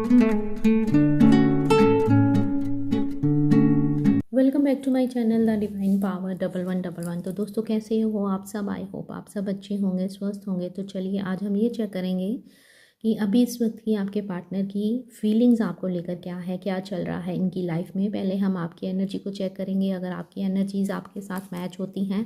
Welcome back to my channel the divine power 1111। तो दोस्तों कैसे हो आप सब? आई होप आप सब अच्छे होंगे, स्वस्थ होंगे। तो चलिए आज हम ये चेक करेंगे कि अभी इस वक्त की आपके पार्टनर की फीलिंग्स आपको लेकर क्या है, क्या चल रहा है इनकी लाइफ में। पहले हम आपकी एनर्जी को चेक करेंगे। अगर आपकी एनर्जीज़ आपके साथ मैच होती हैं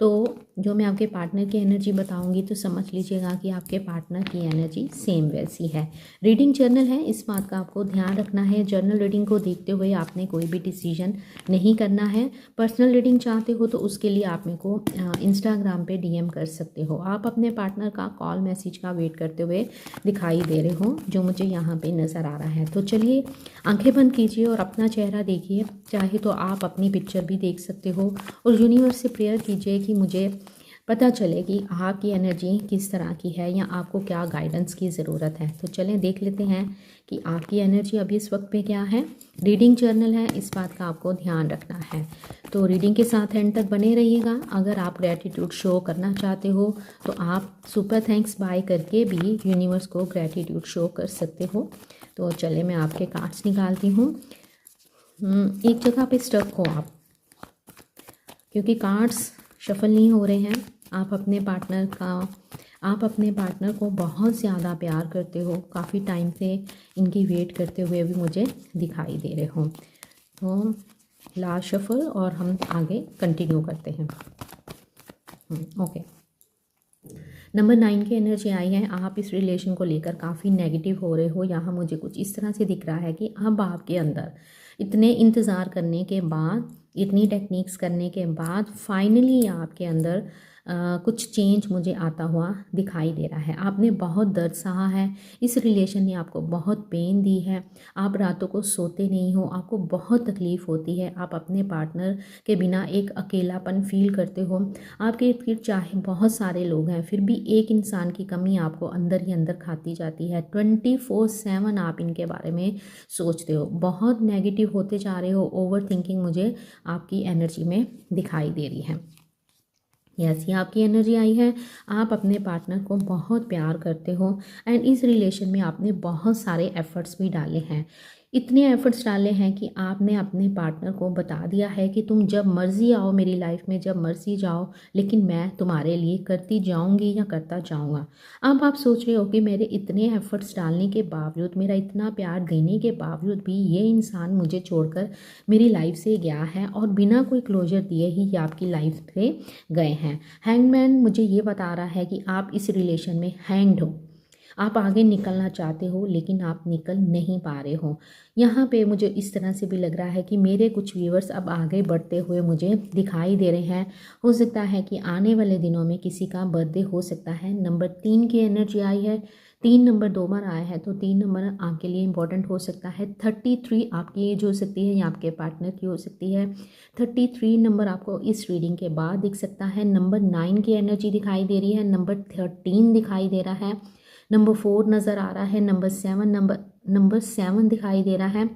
तो जो मैं आपके पार्टनर की एनर्जी बताऊंगी तो समझ लीजिएगा कि आपके पार्टनर की एनर्जी सेम वैसी है। रीडिंग जर्नल है, इस बात का आपको ध्यान रखना है। जर्नल रीडिंग को देखते हुए आपने कोई भी डिसीजन नहीं करना है। पर्सनल रीडिंग चाहते हो तो उसके लिए आप मेरे को इंस्टाग्राम पे डीएम कर सकते हो। आप अपने पार्टनर का कॉल मैसेज का वेट करते हुए दिखाई दे रहे हो जो मुझे यहाँ पे नज़र आ रहा है। तो चलिए आंखें बंद कीजिए और अपना चेहरा देखिए। चाहे तो आप अपनी पिक्चर भी देख सकते हो और यूनिवर्स से प्रेयर कीजिए कि मुझे पता चले कि आपकी एनर्जी किस तरह की है या आपको क्या गाइडेंस की ज़रूरत है। तो चलें देख लेते हैं कि आपकी एनर्जी अभी इस वक्त पे क्या है। रीडिंग जर्नल है, इस बात का आपको ध्यान रखना है। तो रीडिंग के साथ एंड तक बने रहिएगा। अगर आप ग्रैटिट्यूड शो करना चाहते हो तो आप सुपर थैंक्स बाय करके भी यूनिवर्स को ग्रैटिट्यूड शो कर सकते हो। तो चले मैं आपके कार्ड्स निकालती हूँ। एक जगह पे स्टक हो आप, क्योंकि कार्ड्स शफल नहीं हो रहे हैं। आप अपने पार्टनर को बहुत ज़्यादा प्यार करते हो। काफ़ी टाइम से इनकी वेट करते हुए भी मुझे दिखाई दे रहे हो। तो लास्ट शफल और हम आगे कंटिन्यू करते हैं। ओके, नंबर 9 की एनर्जी आई है। आप इस रिलेशन को लेकर काफ़ी नेगेटिव हो रहे हो। यहाँ मुझे कुछ इस तरह से दिख रहा है कि अब आपके अंदर इतने इंतज़ार करने के बाद, इतनी टेक्निक्स करने के बाद फाइनली आपके अंदर कुछ चेंज मुझे आता हुआ दिखाई दे रहा है। आपने बहुत दर्द सहा है, इस रिलेशन ने आपको बहुत पेन दी है। आप रातों को सोते नहीं हो, आपको बहुत तकलीफ़ होती है। आप अपने पार्टनर के बिना एक अकेलापन फील करते हो। आपके इर्द गिर्द चाहे बहुत सारे लोग हैं फिर भी एक इंसान की कमी आपको अंदर ही अंदर खाती जाती है। 24/7 आप इनके बारे में सोचते हो, बहुत नेगेटिव होते जा रहे हो। ओवर थिंकिंग मुझे आपकी एनर्जी में दिखाई दे रही है। ये आपकी एनर्जी आई है। आप अपने पार्टनर को बहुत प्यार करते हो एंड इस रिलेशन में आपने बहुत सारे एफर्ट्स भी डाले हैं। इतने एफर्ट्स डाले हैं कि आपने अपने पार्टनर को बता दिया है कि तुम जब मर्ज़ी आओ मेरी लाइफ में, जब मर्ज़ी जाओ, लेकिन मैं तुम्हारे लिए करती जाऊंगी या करता जाऊंगा। अब आप सोच रहे हो कि मेरे इतने एफर्ट्स डालने के बावजूद, मेरा इतना प्यार देने के बावजूद भी ये इंसान मुझे छोड़कर मेरी लाइफ से गया है और बिना कोई क्लोजर दिए ही ये आपकी लाइफ से गए हैं। हैंगमैन मुझे ये बता रहा है कि आप इस रिलेशन में हैंग्ड हो। आप आगे निकलना चाहते हो लेकिन आप निकल नहीं पा रहे हो। यहाँ पे मुझे इस तरह से भी लग रहा है कि मेरे कुछ व्यूअर्स अब आगे बढ़ते हुए मुझे दिखाई दे रहे हैं। हो सकता है कि आने वाले दिनों में किसी का बर्थडे हो सकता है। नंबर 3 की एनर्जी आई है। 3 नंबर 2 बार आया है तो 3 नंबर आपके लिए इम्पोर्टेंट हो सकता है। 33 आपकी एज हो सकती है या आपके पार्टनर की हो सकती है। 33 नंबर आपको इस रीडिंग के बाद दिख सकता है। नंबर 9 की एनर्जी दिखाई दे रही है। नंबर 13 दिखाई दे रहा है। नंबर 4 नज़र आ रहा है। नंबर 7 दिखाई दे रहा है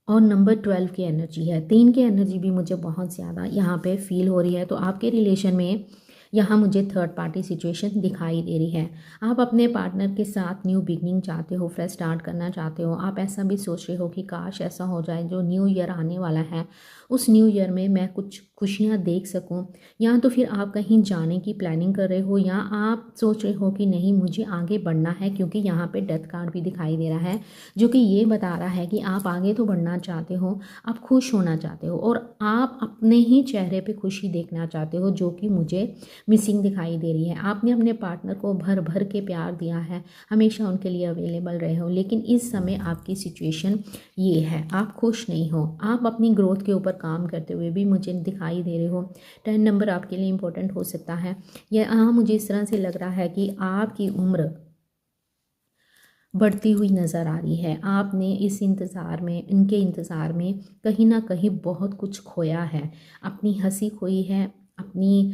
और नंबर 12 की एनर्जी है। 3 की एनर्जी भी मुझे बहुत ज़्यादा यहाँ पे फील हो रही है। तो आपके रिलेशन में यहाँ मुझे थर्ड पार्टी सिचुएशन दिखाई दे रही है। आप अपने पार्टनर के साथ न्यू बिगनिंग चाहते हो, फ्रेश स्टार्ट करना चाहते हो। आप ऐसा भी सोच रहे हो कि काश ऐसा हो जाए जो न्यू ईयर आने वाला है उस न्यू ईयर में मैं कुछ खुशियाँ देख सकूँ। या तो फिर आप कहीं जाने की प्लानिंग कर रहे हो या आप सोच रहे हो कि नहीं मुझे आगे बढ़ना है, क्योंकि यहाँ पे डेथ कार्ड भी दिखाई दे रहा है जो कि ये बता रहा है कि आप आगे तो बढ़ना चाहते हो, आप खुश होना चाहते हो और आप अपने ही चेहरे पे खुशी देखना चाहते हो जो कि मुझे मिसिंग दिखाई दे रही है। आपने अपने पार्टनर को भर भर के प्यार दिया है, हमेशा उनके लिए अवेलेबल रहे हो, लेकिन इस समय आपकी सिचुएशन ये है, आप खुश नहीं हो। आप अपनी ग्रोथ के ऊपर काम करते हुए भी मुझे दिखाई दे रहे हो। 10 नंबर आपके लिए इम्पोर्टेंट हो सकता है। यह मुझे इस तरह से लग रहा है कि आपकी उम्र बढ़ती हुई नज़र आ रही है। आपने इस इंतज़ार में, इनके इंतज़ार में कहीं ना कहीं बहुत कुछ खोया है। अपनी हंसी खोई है, अपनी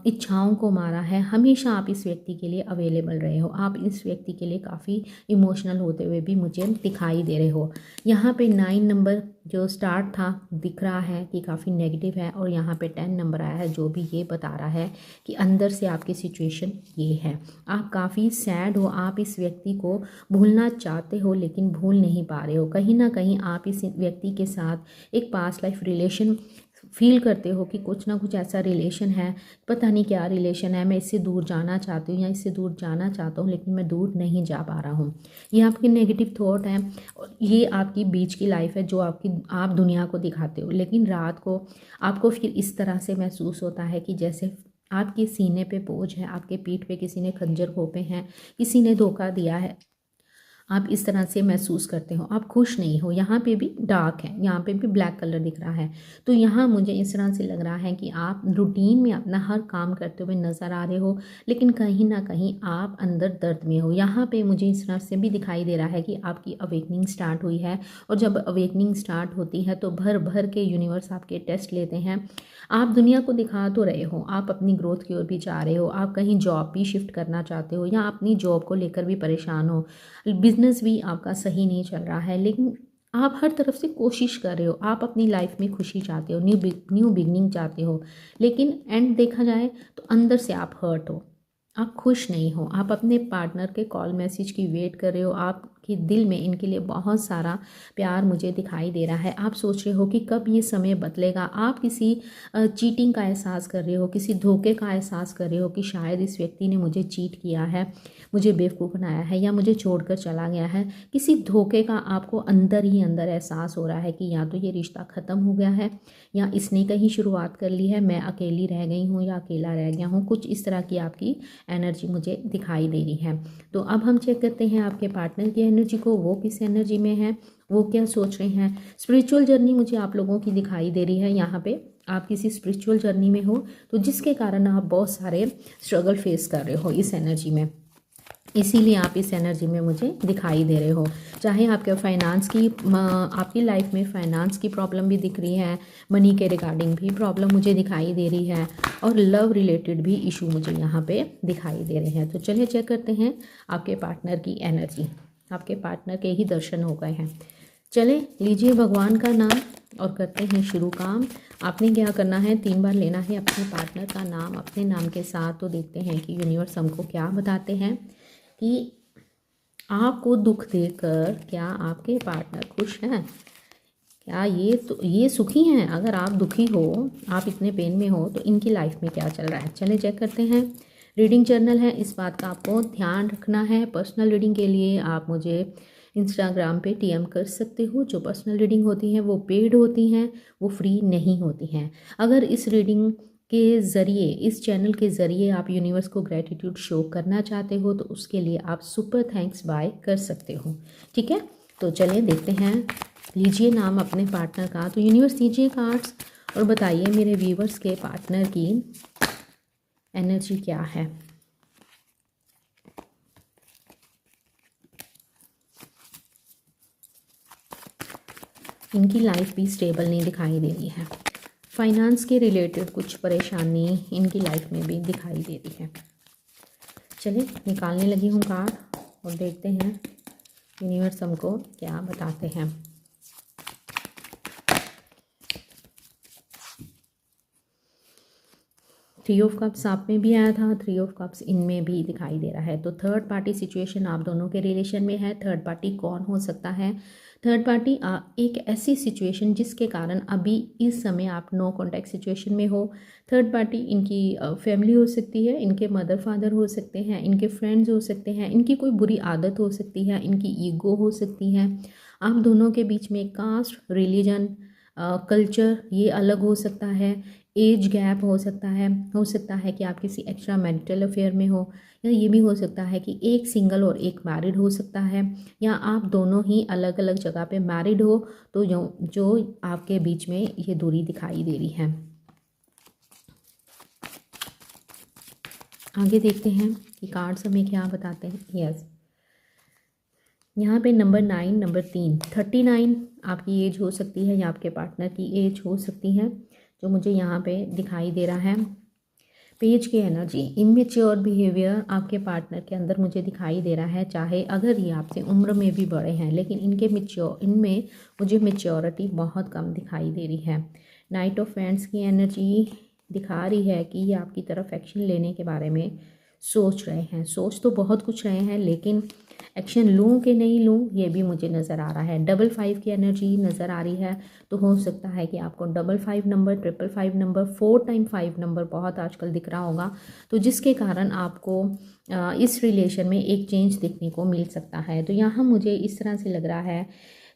इच्छाओं को मारा है। हमेशा आप इस व्यक्ति के लिए अवेलेबल रहे हो, आप इस व्यक्ति के लिए काफ़ी इमोशनल होते हुए भी मुझे दिखाई दे रहे हो। यहाँ पे 9 नंबर जो स्टार्ट था दिख रहा है कि काफ़ी नेगेटिव है, और यहाँ पे 10 नंबर आया है जो भी ये बता रहा है कि अंदर से आपकी सिचुएशन ये है। आप काफ़ी सैड हो, आप इस व्यक्ति को भूलना चाहते हो लेकिन भूल नहीं पा रहे हो। कहीं ना कहीं आप इस व्यक्ति के साथ एक पास्ट लाइफ रिलेशन फील करते हो कि कुछ ना कुछ ऐसा रिलेशन है, पता नहीं क्या रिलेशन है, मैं इससे दूर जाना चाहती हूँ या इससे दूर जाना चाहता हूँ लेकिन मैं दूर नहीं जा पा रहा हूँ। ये आपके नेगेटिव थॉट हैं और ये आपकी बीच की लाइफ है जो आप दुनिया को दिखाते हो, लेकिन रात को आपको फिर इस तरह से महसूस होता है कि जैसे आपके सीने पे बोझ है, आपके पीठ पे किसी ने खंजर घोंपे हैं, किसी ने धोखा दिया है, आप इस तरह से महसूस करते हो, आप खुश नहीं हो। यहाँ पे भी डार्क है, यहाँ पे भी ब्लैक कलर दिख रहा है। तो यहाँ मुझे इस तरह से लग रहा है कि आप रूटीन में अपना हर काम करते हुए नज़र आ रहे हो लेकिन कहीं ना कहीं आप अंदर दर्द में हो। यहाँ पे मुझे इस तरह से भी दिखाई दे रहा है कि आपकी अवेकनिंग स्टार्ट हुई है, और जब अवेकनिंग स्टार्ट होती है तो भर भर के यूनिवर्स आपके टेस्ट लेते हैं। आप दुनिया को दिखा तो रहे हो, आप अपनी ग्रोथ की ओर भी जा रहे हो, आप कहीं जॉब भी शिफ्ट करना चाहते हो या अपनी जॉब को लेकर भी परेशान हो, बिजनेस भी आपका सही नहीं चल रहा है, लेकिन आप हर तरफ से कोशिश कर रहे हो, आप अपनी लाइफ में खुशी चाहते हो, न्यू बिगनिंग चाहते हो, लेकिन एंड देखा जाए तो अंदर से आप हर्ट हो, आप खुश नहीं हो। आप अपने पार्टनर के कॉल मैसेज की वेट कर रहे हो, आपके दिल में इनके लिए बहुत सारा प्यार मुझे दिखाई दे रहा है। आप सोच रहे हो कि कब ये समय बदलेगा, आप किसी चीटिंग का एहसास कर रहे हो, किसी धोखे का एहसास कर रहे हो कि शायद इस व्यक्ति ने मुझे चीट किया है, मुझे बेवकूफ़ बनाया है या मुझे छोड़कर चला गया है। किसी धोखे का आपको अंदर ही अंदर एहसास हो रहा है कि या तो ये रिश्ता ख़त्म हो गया है या इसने कहीं शुरुआत कर ली है, मैं अकेली रह गई हूँ या अकेला रह गया हूँ। कुछ इस तरह की आपकी एनर्जी मुझे दिखाई दे रही है। तो अब हम चेक करते हैं आपके पार्टनर की एनर्जी को, वो किस एनर्जी में है, वो क्या सोच रहे हैं। स्पिरिचुअल जर्नी मुझे आप लोगों की दिखाई दे रही है। यहाँ पे आप किसी स्पिरिचुअल जर्नी में हो तो जिसके कारण आप बहुत सारे स्ट्रगल फेस कर रहे हो इस एनर्जी में, इसीलिए आप इस एनर्जी में मुझे दिखाई दे रहे हो। चाहे आपके फाइनेंस की आपकी लाइफ में फाइनेंस की प्रॉब्लम भी दिख रही है, मनी के रिगार्डिंग भी प्रॉब्लम मुझे दिखाई दे रही है, और लव रिलेटेड भी इशू मुझे यहाँ पे दिखाई दे रहे हैं। तो चलिए चेक करते हैं आपके पार्टनर की एनर्जी। आपके पार्टनर के ही दर्शन हो गए हैं। चले लीजिए भगवान का नाम और करते हैं शुरू काम। आपने क्या करना है, 3 बार लेना है अपने पार्टनर का नाम अपने नाम के साथ। तो देखते हैं कि यूनिवर्स हमको क्या बताते हैं कि आपको दुख देकर क्या आपके पार्टनर खुश हैं, क्या ये सुखी हैं। अगर आप दुखी हो, आप इतने पेन में हो, तो इनकी लाइफ में क्या चल रहा है। चले चेक करते हैं। रीडिंग जर्नल है, इस बात का आपको ध्यान रखना है। पर्सनल रीडिंग के लिए आप मुझे इंस्टाग्राम पे टीएम कर सकते हो। जो पर्सनल रीडिंग होती हैं वो पेड होती हैं, वो फ्री नहीं होती हैं। अगर इस रीडिंग के ज़रिए, इस चैनल के ज़रिए आप यूनिवर्स को ग्रैटिट्यूड शो करना चाहते हो तो उसके लिए आप सुपर थैंक्स बाय कर सकते हो। ठीक है, तो चलिए देखते हैं। लीजिए नाम अपने पार्टनर का। तो यूनिवर्स दीजिए कार्ड्स और बताइए मेरे व्यूवर्स के पार्टनर की एनर्जी क्या है। इनकी लाइफ भी स्टेबल नहीं दिखाई दे रही है। फाइनेंस के रिलेटेड कुछ परेशानी इनकी लाइफ में भी दिखाई दे रही है। चलिए निकालने लगी हूँ कार्ड और देखते हैं यूनिवर्स हमको क्या बताते हैं। थ्री ऑफ कप्स आप में भी आया था, थ्री ऑफ कप्स इनमें भी दिखाई दे रहा है। तो थर्ड पार्टी सिचुएशन आप दोनों के रिलेशन में है। थर्ड पार्टी कौन हो सकता है? थर्ड पार्टी एक ऐसी सिचुएशन जिसके कारण अभी इस समय आप नो कॉन्टैक्ट सिचुएशन में हो। थर्ड पार्टी इनकी फैमिली हो सकती है, इनके मदर फादर हो सकते हैं, इनके फ्रेंड्स हो सकते हैं, इनकी कोई बुरी आदत हो सकती है, इनकी ईगो हो सकती है। आप दोनों के बीच में कास्ट, रिलीजन, कल्चर ये अलग हो सकता है। एज गैप हो सकता है कि आप किसी एक्स्ट्रा मैरिटल अफेयर में हो, या ये भी हो सकता है कि एक सिंगल और एक मैरिड हो सकता है, या आप दोनों ही अलग अलग जगह पे मैरिड हो। तो जो आपके बीच में ये दूरी दिखाई दे रही है। आगे देखते हैं कि कार्ड्स हमें क्या बताते हैं। यस, यहाँ पे नंबर 9, नंबर 3, 39 आपकी एज हो सकती है या आपके पार्टनर की एज हो सकती है। जो मुझे यहाँ पे दिखाई दे रहा है। पेज की एनर्जी, इमेच्योर बिहेवियर आपके पार्टनर के अंदर मुझे दिखाई दे रहा है। चाहे अगर ये आपसे उम्र में भी बड़े हैं, लेकिन इनमें मुझे मेच्योरिटी बहुत कम दिखाई दे रही है। नाइट ऑफ फ्रेंड्स की एनर्जी दिखा रही है कि ये आपकी तरफ एक्शन लेने के बारे में सोच रहे हैं। सोच तो बहुत कुछ रहे हैं, लेकिन एक्शन लूँ कि नहीं लूँ ये भी मुझे नज़र आ रहा है। 555 की एनर्जी नज़र आ रही है, तो हो सकता है कि आपको 55 नंबर, 555 नंबर, 4 टाइम 5 नंबर बहुत आजकल दिख रहा होगा, तो जिसके कारण आपको इस रिलेशन में एक चेंज देखने को मिल सकता है। तो यहाँ मुझे इस तरह से लग रहा है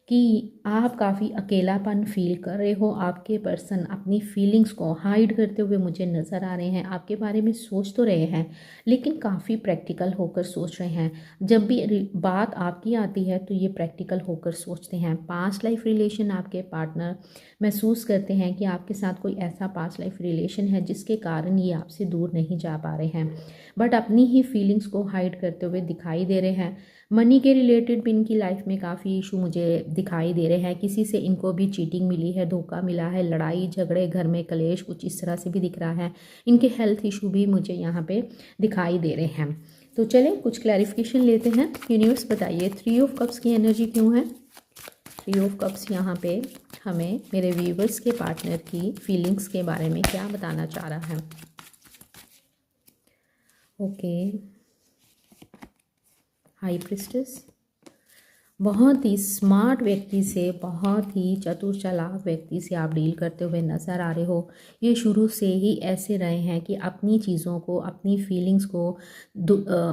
कि आप काफ़ी अकेलापन फील कर रहे हो। आपके पर्सन अपनी फीलिंग्स को हाइड करते हुए मुझे नज़र आ रहे हैं। आपके बारे में सोच तो रहे हैं, लेकिन काफ़ी प्रैक्टिकल होकर सोच रहे हैं। जब भी बात आपकी आती है तो ये प्रैक्टिकल होकर सोचते हैं। पास्ट लाइफ रिलेशन आपके पार्टनर महसूस करते हैं कि आपके साथ कोई ऐसा पास्ट लाइफ रिलेशन है जिसके कारण ये आपसे दूर नहीं जा पा रहे हैं, बट अपनी ही फीलिंग्स को हाइड करते हुए दिखाई दे रहे हैं। मनी के रिलेटेड भी इनकी लाइफ में काफ़ी इशू मुझे दिखाई दे रहे हैं। किसी से इनको भी चीटिंग मिली है, धोखा मिला है, लड़ाई झगड़े, घर में कलेश, कुछ इस तरह से भी दिख रहा है। इनके हेल्थ इशू भी मुझे यहाँ पे दिखाई दे रहे हैं। तो चलें कुछ क्लैरिफिकेशन लेते हैं। यूनिवर्स बताइए 3 ऑफ कप्स की एनर्जी क्यों है। 3 ऑफ कप्स यहाँ पे हमें मेरे व्यूवर्स के पार्टनर की फीलिंग्स के बारे में क्या बताना चाह रहा है। ओके, हाई प्रिस्टेस बहुत ही स्मार्ट व्यक्ति से, बहुत ही चतुर चालाक व्यक्ति से आप डील करते हुए नज़र आ रहे हो। ये शुरू से ही ऐसे रहे हैं कि अपनी चीज़ों को, अपनी फीलिंग्स को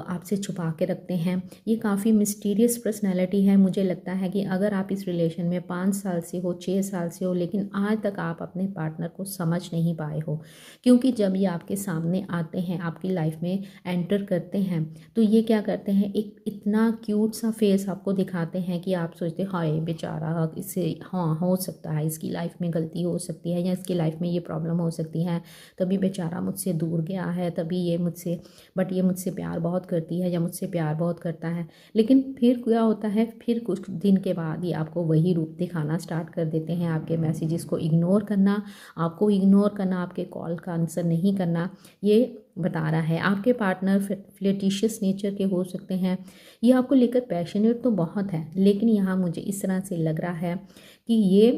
आपसे छुपा के रखते हैं। ये काफ़ी मिस्टीरियस पर्सनैलिटी है। मुझे लगता है कि अगर आप इस रिलेशन में 5 साल से हो, 6 साल से हो, लेकिन आज तक आप अपने पार्टनर को समझ नहीं पाए हो, क्योंकि जब ये आपके सामने आते हैं, आपकी लाइफ में एंटर करते हैं, तो ये क्या करते हैं, एक इतना क्यूट सा फेस आपको दिखाते हैं कि आप सोचते हाय बेचारा, इससे हाँ हो सकता है इसकी लाइफ में गलती हो सकती है, या इसकी लाइफ में ये प्रॉब्लम हो सकती है, तभी बेचारा मुझसे दूर गया है, तभी ये मुझसे, बट ये मुझसे प्यार बहुत करती है या मुझसे प्यार बहुत करता है। लेकिन फिर क्या होता है, फिर कुछ दिन के बाद ये आपको वही रूप दिखाना स्टार्ट कर देते हैं। आपके मैसेजेस को इग्नोर करना, आपके कॉल का आंसर नहीं करना, ये बता रहा है। आपके पार्टनर फ्लर्टिशियस नेचर के हो सकते हैं। ये आपको लेकर पैशनेट तो बहुत है, लेकिन यहाँ मुझे इस तरह से लग रहा है कि ये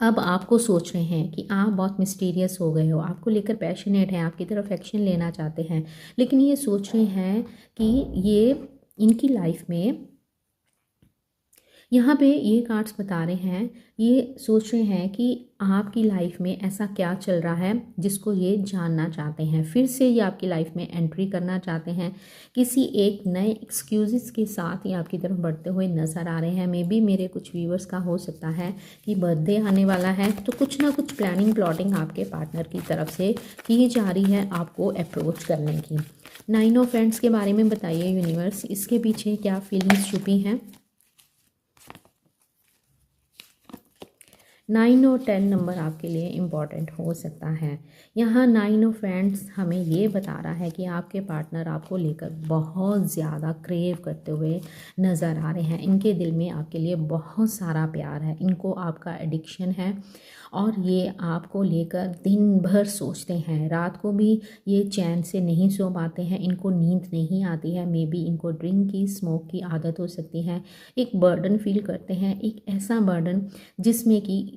अब आपको सोच रहे हैं कि आप बहुत मिस्टीरियस हो गए हो, आपको लेकर पैशनेट हैं, आपकी तरफ एक्शन लेना चाहते हैं, लेकिन ये सोच रहे हैं कि ये इनकी लाइफ में, यहाँ पे ये कार्ड्स बता रहे हैं, ये सोच रहे हैं कि आपकी लाइफ में ऐसा क्या चल रहा है जिसको ये जानना चाहते हैं। फिर से ये आपकी लाइफ में एंट्री करना चाहते हैं। किसी एक नए एक्सक्यूज़ के साथ ये आपकी तरफ बढ़ते हुए नज़र आ रहे हैं। मे बी मेरे कुछ व्यूवर्स का हो सकता है कि बर्थडे आने वाला है, तो कुछ ना कुछ प्लानिंग प्लॉटिंग आपके पार्टनर की तरफ से की जा रही है आपको अप्रोच करने की। 9 ऑफ फ्रेंड्स के बारे में बताइए यूनिवर्स, इसके पीछे क्या फीलिंग्स छुपी हैं। 9 और 10 नंबर आपके लिए इम्पॉर्टेंट हो सकता है। यहाँ 9 ऑफ फ्रेंड्स हमें ये बता रहा है कि आपके पार्टनर आपको लेकर बहुत ज़्यादा क्रेव करते हुए नज़र आ रहे हैं। इनके दिल में आपके लिए बहुत सारा प्यार है, इनको आपका एडिक्शन है, और ये आपको लेकर दिन भर सोचते हैं। रात को भी ये चैन से नहीं सो पाते हैं, इनको नींद नहीं आती है। मे बी इनको ड्रिंक की, स्मोक की आदत हो सकती है। एक बर्डन फील करते हैं, एक ऐसा बर्डन जिसमें कि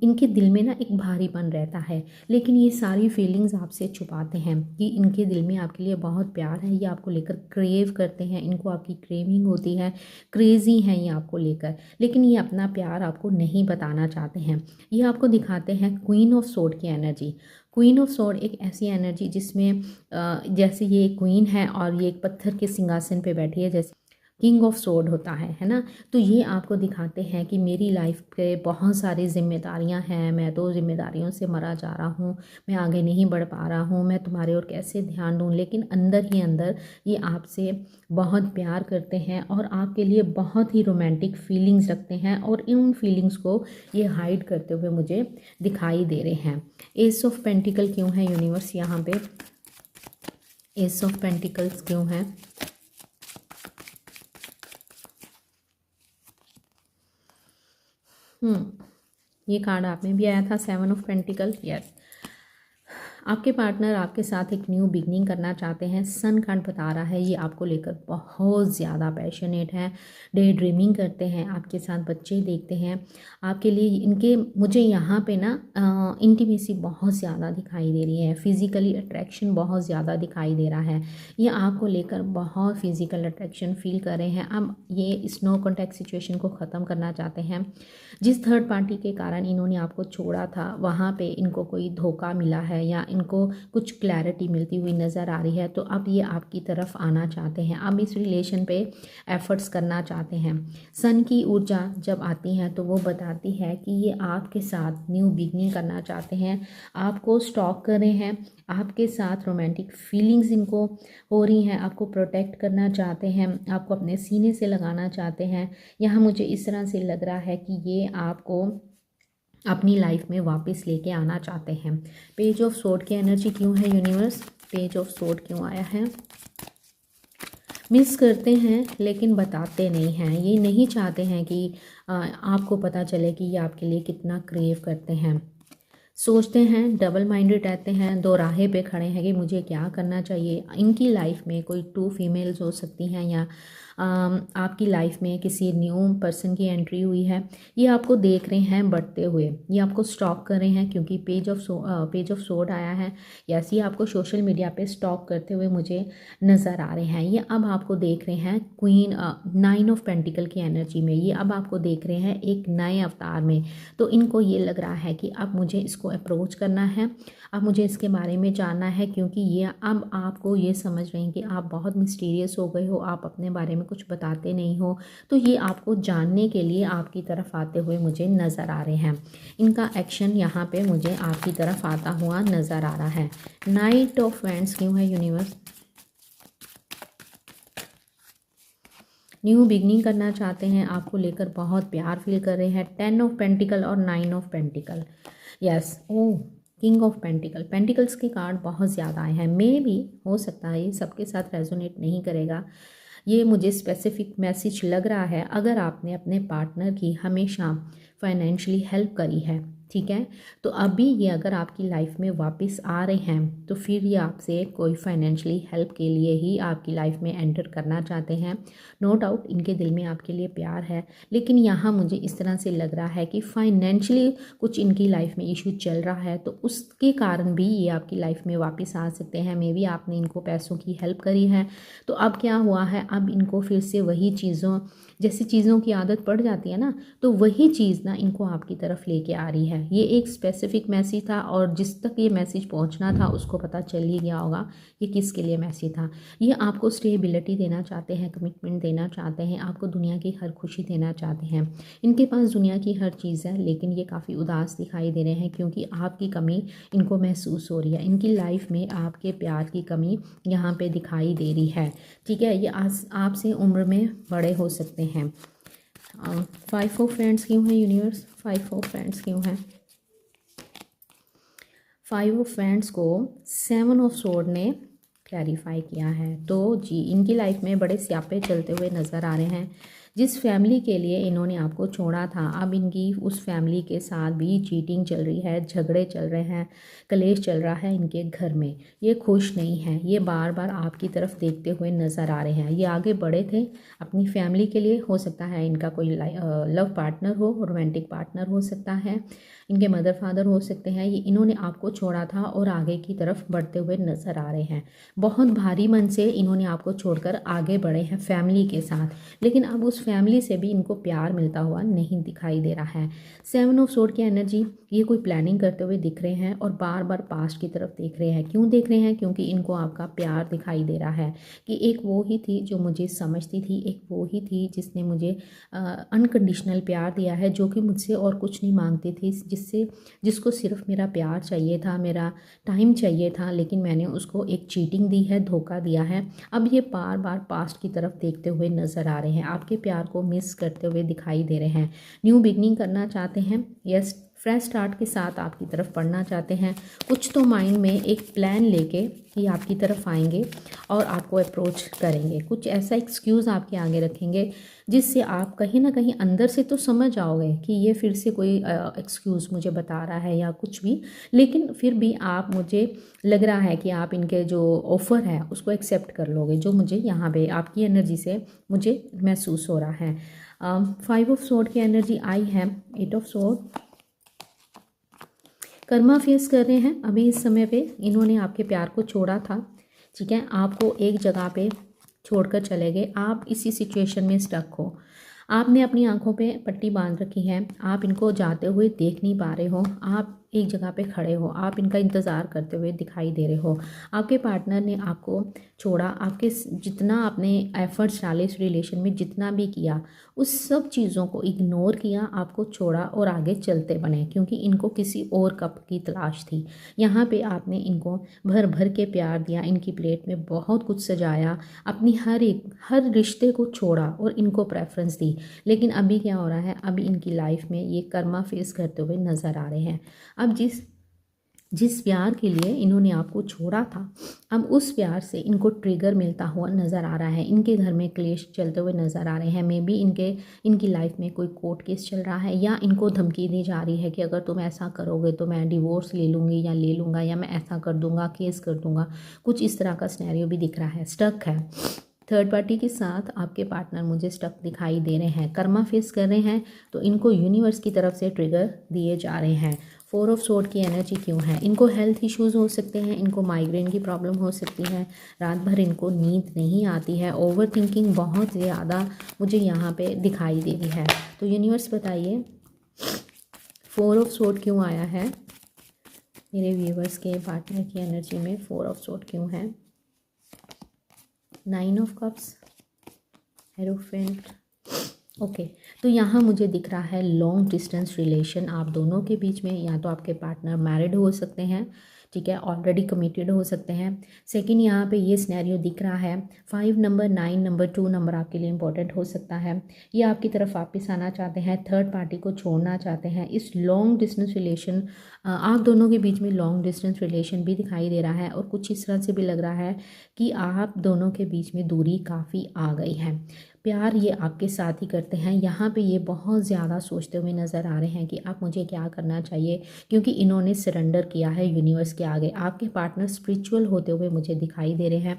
इनके दिल में ना एक भारीपन रहता है, लेकिन ये सारी फीलिंग्स आपसे छुपाते हैं कि इनके दिल में आपके लिए बहुत प्यार है। ये आपको लेकर क्रेव करते हैं, इनको आपकी क्रेविंग होती है, क्रेज़ी हैं ये आपको लेकर, लेकिन ये अपना प्यार आपको नहीं बताना चाहते हैं। ये आपको दिखाते हैं क्वीन ऑफ सोर्ड की एनर्जी। क्वीन ऑफ सोर्ड एक ऐसी एनर्जी जिसमें जैसे ये क्वीन है और ये एक पत्थर के सिंहासन पे बैठी है, जैसे किंग ऑफ सोर्ड होता है ना। तो ये आपको दिखाते हैं कि मेरी लाइफ पे बहुत सारी जिम्मेदारियां हैं, मैं तो जिम्मेदारियों से मरा जा रहा हूँ, मैं आगे नहीं बढ़ पा रहा हूँ, मैं तुम्हारे और कैसे ध्यान दूँ। लेकिन अंदर ही अंदर ये आपसे बहुत प्यार करते हैं और आपके लिए बहुत ही रोमांटिक फीलिंग्स रखते हैं, और इन फीलिंग्स को ये हाइड करते हुए मुझे दिखाई दे रहे हैं। एस ऑफ पेंटिकल क्यों है यूनिवर्स यहाँ पे, एस ऑफ पेंटिकल्स क्यों है। ये कार्ड आप में भी आया था, 7 ऑफ पेंटिकल। यस, आपके पार्टनर आपके साथ एक न्यू बिगनिंग करना चाहते हैं। सन कार्ड बता रहा है ये आपको लेकर बहुत ज़्यादा पैशनेट हैं, डे ड्रीमिंग करते हैं, आपके साथ बच्चे देखते हैं। आपके लिए इनके मुझे यहाँ पे ना इंटीमेसी बहुत ज़्यादा दिखाई दे रही है, फिज़िकली अट्रैक्शन बहुत ज़्यादा दिखाई दे रहा है। ये आपको लेकर बहुत फिज़िकल अट्रैक्शन फील कर रहे हैं। अब ये स्नो कॉन्टैक्ट सिचुएशन को ख़त्म करना चाहते हैं। जिस थर्ड पार्टी के कारण इन्होंने आपको छोड़ा था, वहाँ पे इनको कोई धोखा मिला है या इनको कुछ क्लैरिटी मिलती हुई नज़र आ रही है, तो अब ये आपकी तरफ आना चाहते हैं। अब इस रिलेशन पे एफर्ट्स करना चाहते हैं। सन की ऊर्जा जब आती है तो वो बताती है कि ये आपके साथ न्यू बिगनिंग करना चाहते हैं, आपको स्टॉक कर रहे हैं, आपके साथ रोमांटिक फीलिंग्स इनको हो रही हैं, आपको प्रोटेक्ट करना चाहते हैं, आपको अपने सीने से लगाना चाहते हैं। यहाँ मुझे इस तरह से लग रहा है कि ये आपको अपनी लाइफ में वापस लेके आना चाहते हैं। पेज ऑफ सोर्ड की एनर्जी क्यों है यूनिवर्स? पेज ऑफ सोर्ड क्यों आया है? मिस करते हैं लेकिन बताते नहीं हैं। ये नहीं चाहते हैं कि आपको पता चले कि ये आपके लिए कितना क्रेव करते हैं। सोचते हैं, डबल माइंडेड रहते हैं, दो राहे पे खड़े हैं कि मुझे क्या करना चाहिए। इनकी लाइफ में कोई 2 फीमेल्स हो सकती हैं या आपकी लाइफ में किसी न्यू पर्सन की एंट्री हुई है। ये आपको देख रहे हैं बढ़ते हुए, ये आपको स्टॉक कर रहे हैं क्योंकि पेज ऑफ सोर्ड आया है। यस, ये आपको सोशल मीडिया पे स्टॉक करते हुए मुझे नज़र आ रहे हैं। ये अब आपको देख रहे हैं क्वीन 9 ऑफ पेंटिकल की एनर्जी में। ये अब आपको देख रहे हैं एक नए अवतार में। तो इनको ये लग रहा है कि अब मुझे इसको अप्रोच करना है, अब मुझे इसके बारे में जानना है, क्योंकि ये अब आपको ये समझ रहे हैं कि आप बहुत मिस्टीरियस हो गए हो, आप अपने बारे में कुछ बताते नहीं हो। तो ये आपको जानने के लिए आपकी तरफ आते हुए मुझे नज़र आ रहे हैं। इनका एक्शन यहाँ पे मुझे आपकी तरफ आता हुआ नज़र आ रहा है। नाइट ऑफ वैंड्स क्यों है यूनिवर्स? न्यू बिगनिंग करना चाहते हैं, आपको लेकर बहुत प्यार फील कर रहे हैं। 10 ऑफ पेंटिकल और 9 of pentacle. Yes, oh, king of pentacle. Pentacles के कार्ड बहुत ज़्यादा आए हैं। मे भी हो सकता है ये सबके साथ रेजोनेट नहीं करेगा। ये मुझे स्पेसिफिक मैसेज लग रहा है अगर आपने अपने पार्टनर की हमेशा फाइनेंशियली हेल्प करी है, ठीक है, तो अभी ये अगर आपकी लाइफ में वापस आ रहे हैं तो फिर ये आपसे कोई फाइनेंशियली हेल्प के लिए ही आपकी लाइफ में एंटर करना चाहते हैं। नो डाउट इनके दिल में आपके लिए प्यार है, लेकिन यहाँ मुझे इस तरह से लग रहा है कि फाइनेंशियली कुछ इनकी लाइफ में इशू चल रहा है, तो उसके कारण भी ये आपकी लाइफ में वापस आ सकते हैं। मे बी आपने इनको पैसों की हेल्प करी है, तो अब क्या हुआ है, अब इनको फिर से वही चीज़ों जैसी चीज़ों की आदत पड़ जाती है ना, तो वही चीज़ ना इनको आपकी तरफ लेके आ रही है। ये एक स्पेसिफिक मैसेज था और जिस तक ये मैसेज पहुंचना था उसको पता चल ही गया होगा ये किसके लिए मैसेज था। ये आपको स्टेबिलिटी देना चाहते हैं, कमिटमेंट देना चाहते हैं, आपको दुनिया की हर खुशी देना चाहते हैं। इनके पास दुनिया की हर चीज़ है, लेकिन ये काफ़ी उदास दिखाई दे रहे हैं क्योंकि आपकी कमी इनको महसूस हो रही है। इनकी लाइफ में आपके प्यार की कमी यहाँ पर दिखाई दे रही है, ठीक है। ये आपसे उम्र में बड़े हो सकते हैं। 5 ऑफ फ्रेंड्स क्यों है यूनिवर्स? 5 ऑफ फ्रेंड्स क्यों है? 5 ऑफ फ्रेंड्स को 7 ऑफ सोर्ड ने क्लैरिफाई किया है। तो जी इनकी लाइफ में बड़े स्यापे चलते हुए नज़र आ रहे हैं। जिस फैमिली के लिए इन्होंने आपको छोड़ा था, अब इनकी उस फैमिली के साथ भी चीटिंग चल रही है, झगड़े चल रहे हैं, कलेश चल रहा है इनके घर में। ये खुश नहीं हैं, ये बार बार आपकी तरफ देखते हुए नज़र आ रहे हैं। ये आगे बढ़े थे अपनी फैमिली के लिए, हो सकता है इनका कोई लव पार्टनर हो, रोमांटिक पार्टनर हो सकता है, इनके मदर फादर हो सकते हैं। ये इन्होंने आपको छोड़ा था और आगे की तरफ बढ़ते हुए नज़र आ रहे हैं। बहुत भारी मन से इन्होंने आपको छोड़कर आगे बढ़े हैं फैमिली के साथ, लेकिन अब उस फैमिली से भी इनको प्यार मिलता हुआ नहीं दिखाई दे रहा है। 7 ऑफ सोर्ड की एनर्जी, ये कोई प्लानिंग करते हुए दिख रहे हैं और बार बार पास्ट की तरफ देख रहे हैं। क्यों देख रहे हैं? क्योंकि इनको आपका प्यार दिखाई दे रहा है कि एक वो ही थी जो मुझे समझती थी, एक वो ही थी जिसने मुझे अनकंडीशनल प्यार दिया है, जो कि मुझसे और कुछ नहीं मांगती थी, जिसको सिर्फ मेरा प्यार चाहिए था, मेरा टाइम चाहिए था, लेकिन मैंने उसको एक चीटिंग दी है, धोखा दिया है। अब ये बार बार पास्ट की तरफ देखते हुए नज़र आ रहे हैं, आपके प्यार को मिस करते हुए दिखाई दे रहे हैं। न्यू बिगनिंग करना चाहते हैं। यस, फ्रेश स्टार्ट के साथ आपकी तरफ पढ़ना चाहते हैं। कुछ तो माइंड में एक प्लान लेके ये आपकी तरफ आएंगे और आपको अप्रोच करेंगे। कुछ ऐसा एक्सक्यूज़ आपके आगे रखेंगे जिससे आप कहीं ना कहीं अंदर से तो समझ आओगे कि ये फिर से कोई एक्सक्यूज़ मुझे बता रहा है या कुछ भी, लेकिन फिर भी आप, मुझे लग रहा है कि आप इनके जो ऑफ़र है उसको एक्सेप्ट कर लोगे, जो मुझे यहाँ पे आपकी एनर्जी से मुझे महसूस हो रहा है। 5 ऑफ सोर्ड की एनर्जी आई है। 8 ऑफ सोर्ड कर्मा फेस कर रहे हैं अभी इस समय पे। इन्होंने आपके प्यार को छोड़ा था, ठीक है, आपको एक जगह पे छोड़कर चले गए। आप इसी सिचुएशन में स्टक हो। आपने अपनी आंखों पे पट्टी बांध रखी है, आप इनको जाते हुए देख नहीं पा रहे हो। आप एक जगह पे खड़े हो, आप इनका इंतज़ार करते हुए दिखाई दे रहे हो। आपके पार्टनर ने आपको छोड़ा, आपके जितना आपने एफर्ट्स डाले इस रिलेशन में, जितना भी किया, उस सब चीज़ों को इग्नोर किया, आपको छोड़ा और आगे चलते बने, क्योंकि इनको किसी और कप की तलाश थी। यहाँ पे आपने इनको भर भर के प्यार दिया, इनकी प्लेट में बहुत कुछ सजाया, अपनी हर रिश्ते को छोड़ा और इनको प्रेफरेंस दी। लेकिन अभी क्या हो रहा है, अभी इनकी लाइफ में ये कर्मा फेस करते हुए नज़र आ रहे हैं। अब जिस प्यार के लिए इन्होंने आपको छोड़ा था, अब उस प्यार से इनको ट्रिगर मिलता हुआ नज़र आ रहा है। इनके घर में क्लेश चलते हुए नज़र आ रहे हैं। मे बी इनकी लाइफ में कोई कोर्ट केस चल रहा है, या इनको धमकी दी जा रही है कि अगर तुम ऐसा करोगे तो मैं डिवोर्स ले लूँगी या ले लूँगा, या मैं ऐसा कर दूँगा, केस कर दूँगा। कुछ इस तरह का सिनेरियो भी दिख रहा है। स्टक है, थर्ड पार्टी के साथ आपके पार्टनर मुझे स्टक दिखाई दे रहे हैं। कर्मा फेस कर रहे हैं, तो इनको यूनिवर्स की तरफ से ट्रिगर दिए जा रहे हैं। 4 ऑफ सोर्ड की एनर्जी क्यों है? इनको हेल्थ इश्यूज़ हो सकते हैं, इनको माइग्रेन की प्रॉब्लम हो सकती है, रात भर इनको नींद नहीं आती है, ओवर थिंकिंग बहुत ज़्यादा मुझे यहाँ पे दिखाई दे रही है। तो यूनिवर्स बताइए 4 ऑफ सोर्ड क्यों आया है मेरे व्यूवर्स के पार्टनर की एनर्जी में? 4 ऑफ सोर्ड क्यों है? 9 ऑफ कप्स, हेरोफेंट। ओके, तो यहाँ मुझे दिख रहा है लॉन्ग डिस्टेंस रिलेशन आप दोनों के बीच में। या तो आपके पार्टनर मैरिड हो सकते हैं, ठीक है, ऑलरेडी कमिटेड हो सकते हैं। सेकंड, यहाँ पे ये सिनेरियो दिख रहा है 5 नंबर, 9 नंबर, 2 नंबर आपके लिए इंपॉर्टेंट हो सकता है। ये आपकी तरफ वापस आना चाहते हैं, थर्ड पार्टी को छोड़ना चाहते हैं। इस लॉन्ग डिस्टेंस रिलेशन, आप दोनों के बीच में लॉन्ग डिस्टेंस रिलेशन भी दिखाई दे रहा है। और कुछ इस तरह से भी लग रहा है कि आप दोनों के बीच में दूरी काफ़ी आ गई है। प्यार ये आपके साथ ही करते हैं। यहाँ पे ये बहुत ज़्यादा सोचते हुए नज़र आ रहे हैं कि आप मुझे क्या करना चाहिए, क्योंकि इन्होंने सरेंडर किया है यूनिवर्स के आगे। आपके पार्टनर स्पिरिचुअल होते हुए मुझे दिखाई दे रहे हैं।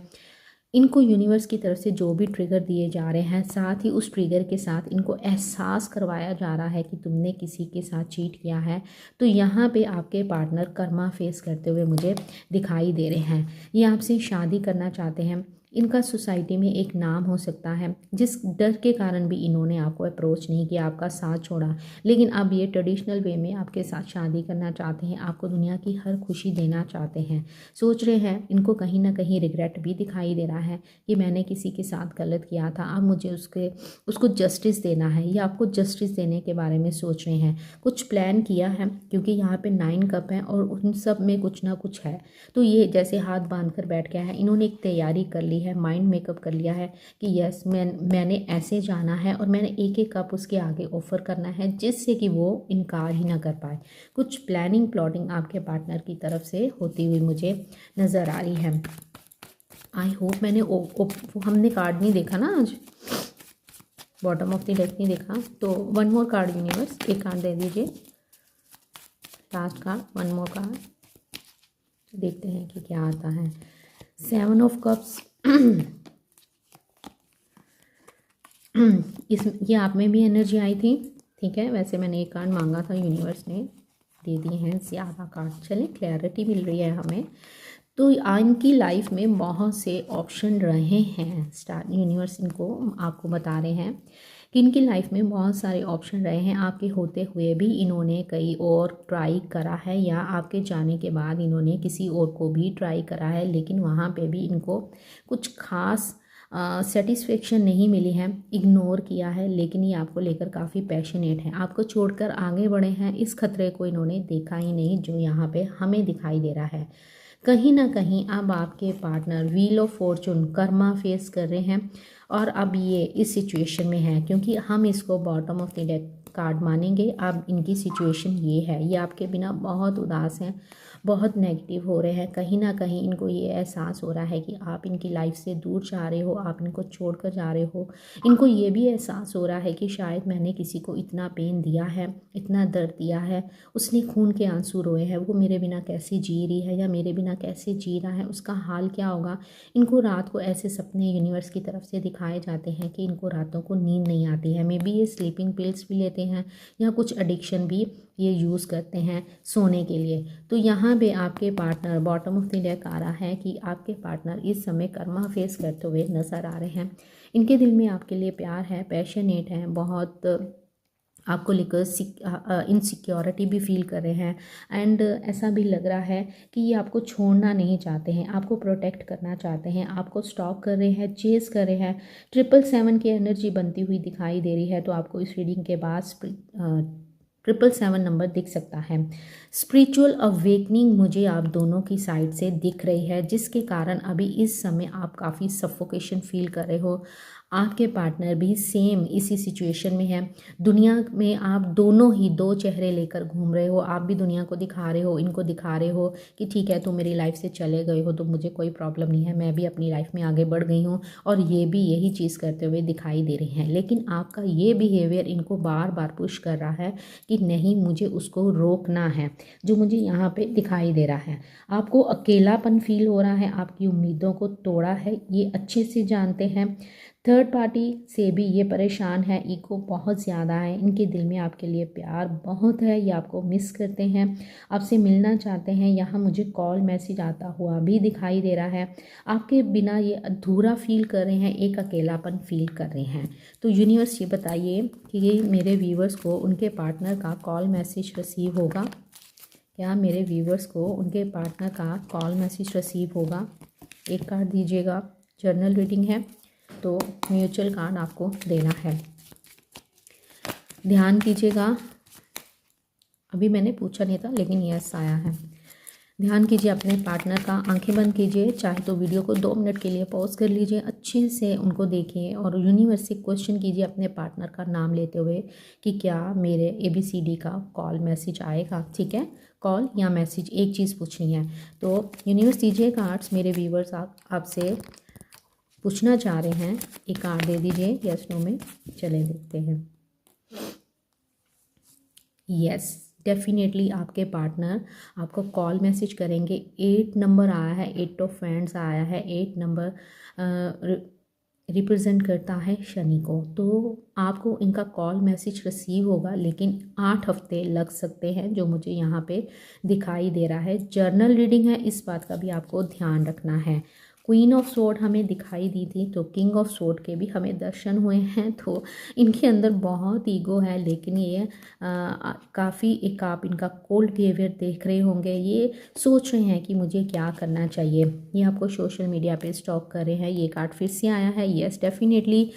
इनको यूनिवर्स की तरफ से जो भी ट्रिगर दिए जा रहे हैं, साथ ही उस ट्रिगर के साथ इनको एहसास करवाया जा रहा है कि तुमने किसी के साथ चीट किया है। तो यहाँ पे आपके पार्टनर कर्मा फेस करते हुए मुझे दिखाई दे रहे हैं। ये आपसे शादी करना चाहते हैं। इनका सोसाइटी में एक नाम हो सकता है, जिस डर के कारण भी इन्होंने आपको अप्रोच नहीं किया, आपका साथ छोड़ा। लेकिन अब ये ट्रेडिशनल वे में आपके साथ शादी करना चाहते हैं, आपको दुनिया की हर खुशी देना चाहते हैं। सोच रहे हैं, इनको कहीं ना कहीं रिग्रेट भी दिखाई दे रहा है कि मैंने किसी के साथ गलत किया था, अब मुझे उसको जस्टिस देना है, या आपको जस्टिस देने के बारे में सोच रहे हैं। कुछ प्लान किया है, क्योंकि यहाँ पे 9 कप हैं और उन सब में कुछ ना कुछ है। तो ये जैसे हाथ बांध कर बैठ गया है, इन्होंने एक तैयारी कर ली है, माइंड मेकअप कर लिया है कि यस मैंने ऐसे जाना है और मैंने एक एक कप उसके आगे ऑफर करना है, जिससे कि वो इनकार ही ना कर पाए। कुछ प्लानिंग प्लॉटिंग आपके पार्टनर की तरफ से होती हुई मुझे नज़र आ रही है। आई होप मैंने हमने कार्ड नहीं देखा ना आज, बॉटम ऑफ द डेक नहीं देखा। तो 1 मोर कार्ड यूनिवर्स, एक कार्ड दे दीजिए, लास्ट कार्ड, 1 मोर कार्ड। देखते हैं कि क्या आता है। 7 ऑफ कप्स। ये आप में भी एनर्जी आई थी, ठीक है। वैसे मैंने एक कार्ड मांगा था, यूनिवर्स ने दे दिए हैं ज़्यादा कार्ड। चलें, क्लैरिटी मिल रही है हमें। तो इनकी लाइफ में बहुत से ऑप्शन रहे हैं। यूनिवर्स इनको आपको बता रहे हैं कि इनकी लाइफ में बहुत सारे ऑप्शन रहे हैं। आपके होते हुए भी इन्होंने कई और ट्राई करा है, या आपके जाने के बाद इन्होंने किसी और को भी ट्राई करा है, लेकिन वहाँ पे भी इनको कुछ खास सेटिस्फेक्शन नहीं मिली है, इग्नोर किया है। लेकिन ये आपको लेकर काफ़ी पैशनेट है, आपको छोड़कर आगे बढ़े हैं। इस खतरे को इन्होंने देखा ही नहीं जो यहाँ पे हमें दिखाई दे रहा है। कहीं ना कहीं अब आपके partner wheel of Fortune, Karma face कर रहे हैं, और अब ये इस सिचुएशन में है, क्योंकि हम इसको bottom of the deck card मानेंगे। अब इनकी सिचुएशन ये है, ये आपके बिना बहुत उदास हैं, बहुत नेगेटिव हो रहे हैं। कहीं ना कहीं इनको ये एहसास हो रहा है कि आप इनकी लाइफ से दूर जा रहे हो, आप इनको छोड़कर जा रहे हो। इनको ये भी एहसास हो रहा है कि शायद मैंने किसी को इतना पेन दिया है, इतना दर्द दिया है, उसने खून के आंसू रोए हैं, वो मेरे बिना कैसे जी रही है या मेरे बिना कैसे जी रहा है, उसका हाल क्या होगा। इनको रात को ऐसे सपने यूनिवर्स की तरफ से दिखाए जाते हैं कि इनको रातों को नींद नहीं आती है। मे बी ये स्लीपिंग पिल्स भी लेते हैं या कुछ एडिक्शन भी ये यूज़ करते हैं सोने के लिए। तो यहाँ पे आपके partner, bottom of the deck आ रहा है कि आपके पार्टनर इस समय कर्मा फेस करते हुए नज़र आ रहे हैं। इनके दिल में आपके लिए प्यार है, पैशनेट है, बहुत आपको लेकर इनसिक्योरिटी भी फील कर रहे हैं। एंड ऐसा भी लग रहा है कि ये आपको छोड़ना नहीं चाहते हैं, आपको प्रोटेक्ट करना चाहते हैं, आपको स्टॉक कर रहे हैं, चेस कर रहे हैं। 777 की एनर्जी बनती हुई दिखाई दे रही है। तो आपको इस रीडिंग के बाद 777 नंबर दिख सकता है। स्पिरिचुअल अवेकनिंग मुझे आप दोनों की साइड से दिख रही है, जिसके कारण अभी इस समय आप काफ़ी सफोकेशन फील कर रहे हो। आपके पार्टनर भी सेम इसी सिचुएशन में है। दुनिया में आप दोनों ही दो चेहरे लेकर घूम रहे हो। आप भी दुनिया को दिखा रहे हो, इनको दिखा रहे हो कि ठीक है, तुम मेरी लाइफ से चले गए हो तो मुझे कोई प्रॉब्लम नहीं है, मैं भी अपनी लाइफ में आगे बढ़ गई हूँ। और ये भी यही चीज़ करते हुए दिखाई दे रही हैं। लेकिन आपका ये बिहेवियर इनको बार बार पुश कर रहा है कि नहीं, मुझे उसको रोकना है, जो मुझे यहाँ पे दिखाई दे रहा है। आपको अकेलापन फील हो रहा है, आपकी उम्मीदों को तोड़ा है, ये अच्छे से जानते हैं। थर्ड पार्टी से भी ये परेशान है, ईगो बहुत ज़्यादा है, इनके दिल में आपके लिए प्यार बहुत है, ये आपको मिस करते हैं, आपसे मिलना चाहते हैं। यहाँ मुझे कॉल मैसेज आता हुआ भी दिखाई दे रहा है। आपके बिना ये अधूरा फील कर रहे हैं, एक अकेलापन फील कर रहे हैं। तो यूनिवर्स ये बताइए कि ये मेरे व्यूवर्स को उनके पार्टनर का कॉल मैसेज रिसीव होगा क्या? मेरे व्यूवर्स को उनके पार्टनर का कॉल मैसेज रिसीव होगा? एक कार्ड दीजिएगा। जर्नल रीडिंग है तो म्यूचुअल कार्ड आपको देना है। ध्यान कीजिएगा, अभी मैंने पूछा नहीं था लेकिन यस आया है। ध्यान कीजिए अपने पार्टनर का, आंखें बंद कीजिए, चाहे तो वीडियो को 2 मिनट के लिए पॉज कर लीजिए, अच्छे से उनको देखिए और यूनिवर्स से क्वेश्चन कीजिए अपने पार्टनर का नाम लेते हुए कि क्या मेरे ABCD का कॉल मैसेज आएगा। ठीक है, कॉल या मैसेज एक चीज़ पूछनी है। तो यूनिवर्स दीजिए कार्ड्स, मेरे व्यूवर्स आपसे पूछना चाह रहे हैं, एक कार्ड दे दीजिए यस नो में। चले देखते हैं। यस, डेफिनेटली आपके पार्टनर आपको कॉल मैसेज करेंगे। 8 नंबर आया है, 8 ऑफ फ्रेंड्स आया है। 8 नंबर रिप्रेजेंट करता है शनि को। तो आपको इनका कॉल मैसेज रिसीव होगा, लेकिन 8 हफ्ते लग सकते हैं, जो मुझे यहाँ पे दिखाई दे रहा है। जर्नल रीडिंग है, इस बात का भी आपको ध्यान रखना है। क्वीन ऑफ सोर्ड हमें दिखाई दी थी, तो किंग ऑफ सोर्ड के भी हमें दर्शन हुए हैं। तो इनके अंदर बहुत ईगो है, लेकिन ये काफ़ी एक आप इनका कोल्ड बिहेवियर देख रहे होंगे। ये सोच रहे हैं कि मुझे क्या करना चाहिए। ये आपको सोशल मीडिया पे स्टॉक कर रहे हैं। ये कार्ड फिर से आया है। यस, डेफिनेटली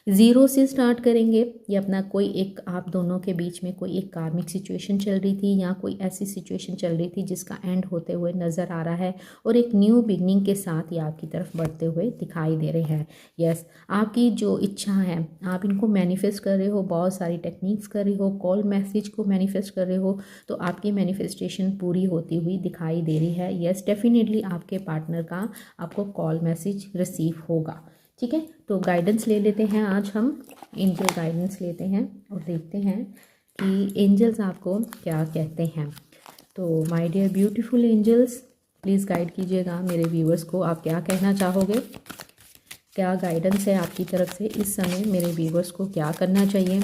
0 से स्टार्ट करेंगे। ये अपना कोई एक, आप दोनों के बीच में कोई एक कार्मिक सिचुएशन चल रही थी या कोई ऐसी सिचुएशन चल रही थी जिसका एंड होते हुए नज़र आ रहा है और एक न्यू बिगनिंग के साथ ये आपकी तरफ बढ़ते हुए दिखाई दे रहे हैं। यस, आपकी जो इच्छा है आप इनको मैनिफेस्ट कर रहे हो, बहुत सारी टेक्निक्स कर रहे हो, कॉल मैसेज को मैनिफेस्ट कर रहे हो, तो आपकी मैनिफेस्टेशन पूरी होती हुई दिखाई दे रही है। यस, डेफिनेटली आपके पार्टनर का आपको कॉल मैसेज रिसीव होगा। ठीक है, तो गाइडेंस ले लेते हैं। आज हम एंजल गाइडेंस लेते हैं और देखते हैं कि एंजल्स आपको क्या कहते हैं। तो my dear beautiful angels, please guide कीजिएगा मेरे व्यूअर्स को, आप क्या कहना चाहोगे, क्या गाइडेंस है आपकी तरफ से इस समय मेरे व्यूअर्स को क्या करना चाहिए।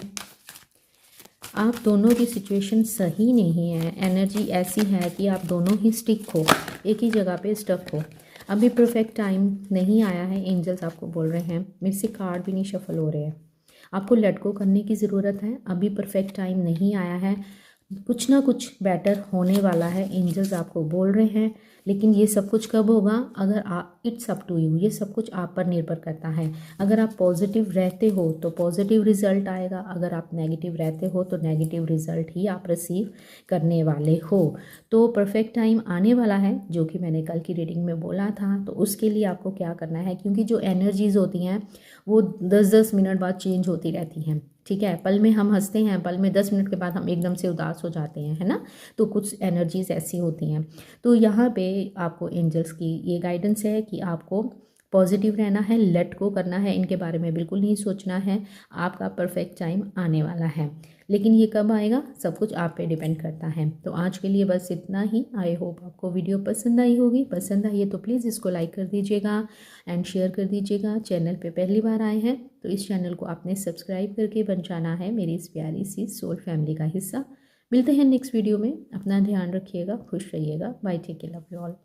आप दोनों की सिचुएशन सही नहीं है, एनर्जी ऐसी है कि आप दोनों ही स्टिक हो, एक ही जगह पे स्टक हो। अभी परफेक्ट टाइम नहीं आया है, एंजल्स आपको बोल रहे हैं। मेरे से कार्ड भी नहीं शफल हो रहे हैं, आपको लेट गो करने की ज़रूरत है। अभी परफेक्ट टाइम नहीं आया है, कुछ ना कुछ बेटर होने वाला है, एंजल्स आपको बोल रहे हैं। लेकिन ये सब कुछ कब होगा, अगर आप, इट्स अप टू यू, ये सब कुछ आप पर निर्भर करता है। अगर आप पॉजिटिव रहते हो तो पॉजिटिव रिजल्ट आएगा, अगर आप नेगेटिव रहते हो तो नेगेटिव रिजल्ट ही आप रिसीव करने वाले हो। तो परफेक्ट टाइम आने वाला है, जो कि मैंने कल की रीडिंग में बोला था। तो उसके लिए आपको क्या करना है, क्योंकि जो एनर्जीज़ होती हैं वो 10-10 मिनट बाद चेंज होती रहती हैं। ठीक है, पल में हम हंसते हैं, पल में 10 मिनट के बाद हम एकदम से उदास हो जाते हैं, है ना। तो कुछ एनर्जीज ऐसी होती हैं। तो यहाँ पे आपको एंजल्स की ये गाइडेंस है कि आपको पॉजिटिव रहना है, लेट गो करना है, इनके बारे में बिल्कुल नहीं सोचना है। आपका परफेक्ट टाइम आने वाला है, लेकिन ये कब आएगा सब कुछ आप पे डिपेंड करता है। तो आज के लिए बस इतना ही। आई होप आपको वीडियो पसंद आई होगी। पसंद आई है तो प्लीज़ इसको लाइक कर दीजिएगा एंड शेयर कर दीजिएगा। चैनल पे पहली बार आए हैं तो इस चैनल को आपने सब्सक्राइब करके बन जाना है मेरी इस प्यारी सी सोल फैमिली का हिस्सा। मिलते हैं नेक्स्ट वीडियो में। अपना ध्यान रखिएगा, खुश रहिएगा। Bye, take care, love you all.